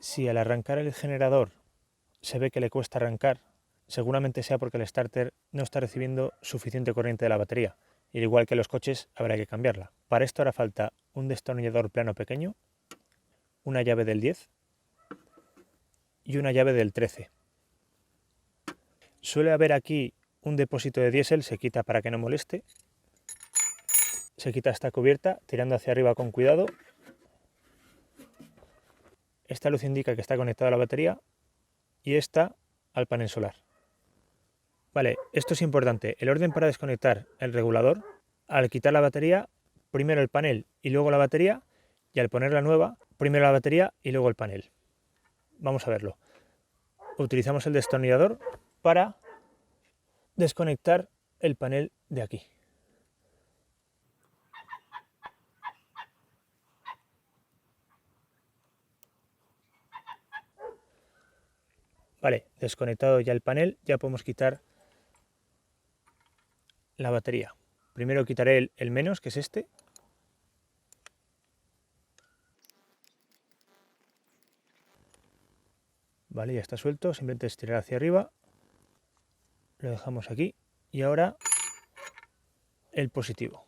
Si al arrancar el generador se ve que le cuesta arrancar, seguramente sea porque el starter no está recibiendo suficiente corriente de la batería. Y al igual que los coches, habrá que cambiarla. Para esto hará falta un destornillador plano pequeño, una llave del 10 y una llave del 13. Suele haber aquí un depósito de diésel, se quita para que no moleste. Se quita esta cubierta tirando hacia arriba con cuidado. Esta luz indica que está conectada a la batería y esta al panel solar. Vale, esto es importante. El orden para desconectar el regulador, al quitar la batería, primero el panel y luego la batería, y al poner la nueva, primero la batería y luego el panel. Vamos a verlo. Utilizamos el destornillador para desconectar el panel de aquí. Vale, desconectado ya el panel, ya podemos quitar la batería. Primero quitaré el menos, que es este. Vale, ya está suelto, simplemente estirar hacia arriba. Lo dejamos aquí. Y ahora el positivo.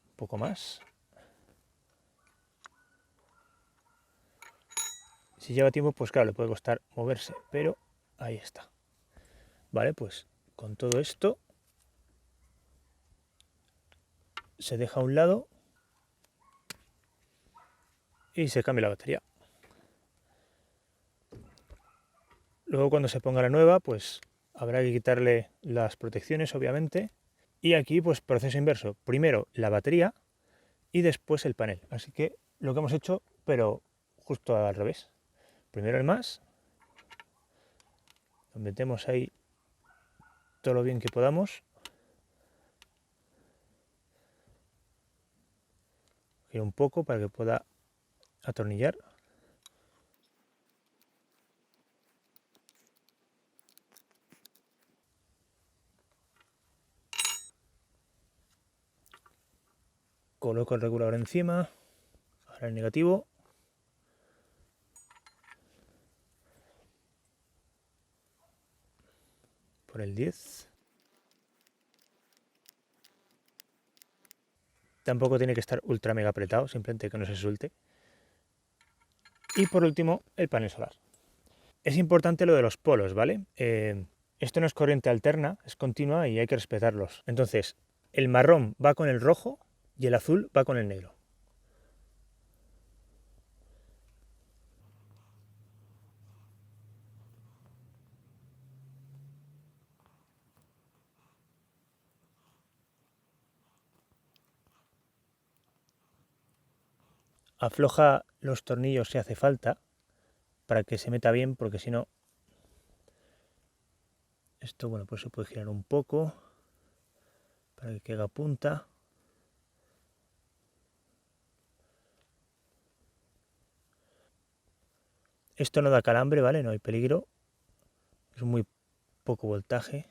Un poco más. Si lleva tiempo, pues claro, le puede costar moverse, pero ahí está. Vale, pues con todo esto se deja a un lado y se cambia la batería. Luego cuando se ponga la nueva, pues habrá que quitarle las protecciones, obviamente. Y aquí, pues proceso inverso. Primero la batería y después el panel. Así que lo que hemos hecho, pero justo al revés. Primero el más. Lo metemos ahí todo lo bien que podamos. Giro un poco para que pueda atornillar. Coloco el regulador encima. Ahora el negativo. Por el 10. Tampoco tiene que estar ultra mega apretado, simplemente que no se suelte. Y por último, el panel solar. Es importante lo de los polos, ¿vale? Esto no es corriente alterna, es continua y hay que respetarlos. Entonces, el marrón va con el rojo y el azul va con el negro. Afloja los tornillos si hace falta para que se meta bien, porque si no, esto, bueno, pues se puede girar un poco para que caiga punta. Esto no da calambre, ¿vale? No hay peligro. Es muy poco voltaje.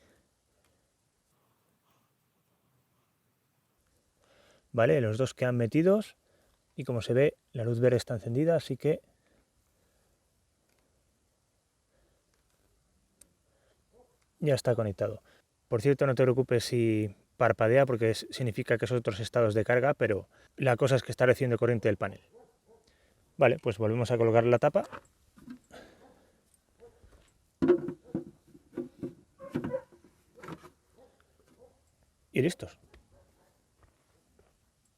Vale, los dos quedan metidos y como se ve, la luz verde está encendida, así que ya está conectado. Por cierto, no te preocupes si parpadea porque significa que son otros estados de carga, pero la cosa es que está recibiendo corriente del panel. Vale, pues volvemos a colocar la tapa. Y listos.